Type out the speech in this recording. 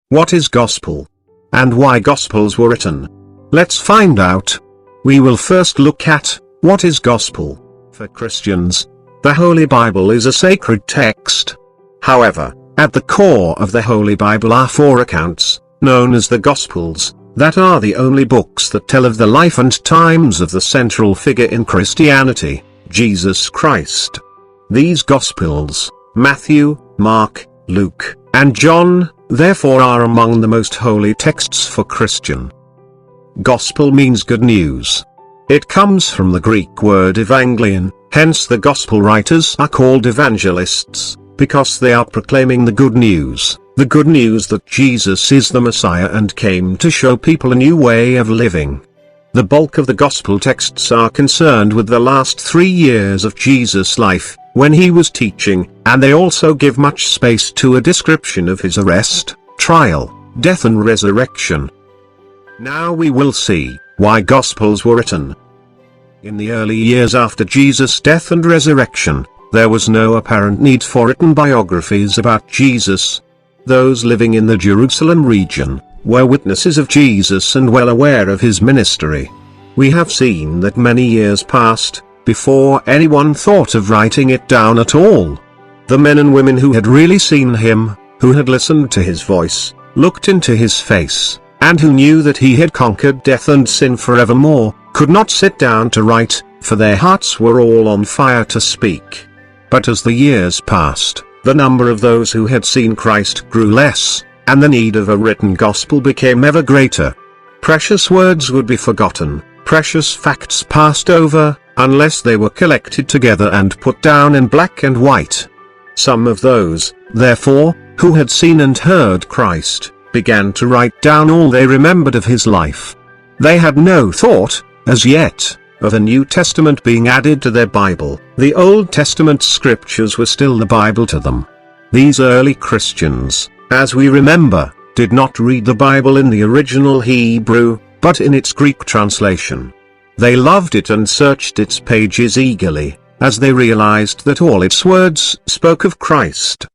What is gospel? And why gospels were written? Let's find out. We will first look at, what is gospel? For Christians, the Holy Bible is a sacred text. However, at the core of the Holy Bible are 4 accounts, known as the Gospels, that are the only books that tell of the life and times of the central figure in Christianity, Jesus Christ. These Gospels, Matthew, Mark, Luke, and John, therefore are among the most holy texts for Christian. Gospel means good news. It comes from the Greek word evangelion, hence the Gospel writers are called evangelists, because they are proclaiming the good news that Jesus is the Messiah and came to show people a new way of living. The bulk of the Gospel texts are concerned with the last 3 years of Jesus' life, when he was teaching, and they also give much space to a description of his arrest, trial, death and resurrection. Now we will see why Gospels were written. In the early years after Jesus' death and resurrection, there was no apparent need for written biographies about Jesus. Those living in the Jerusalem region were witnesses of Jesus and well aware of his ministry. We have seen that many years passed before anyone thought of writing it down at all. The men and women who had really seen him, who had listened to his voice, looked into his face, and who knew that he had conquered death and sin forevermore, could not sit down to write, for their hearts were all on fire to speak. But as the years passed, the number of those who had seen Christ grew less, and the need of a written gospel became ever greater. Precious words would be forgotten, precious facts passed over, unless they were collected together and put down in black and white. Some of those, therefore, who had seen and heard Christ, began to write down all they remembered of his life. They had no thought, as yet, of a New Testament being added to their Bible. The Old Testament scriptures were still the Bible to them. These early Christians, as we remember, did not read the Bible in the original Hebrew, but in its Greek translation. They loved it and searched its pages eagerly, as they realized that all its words spoke of Christ.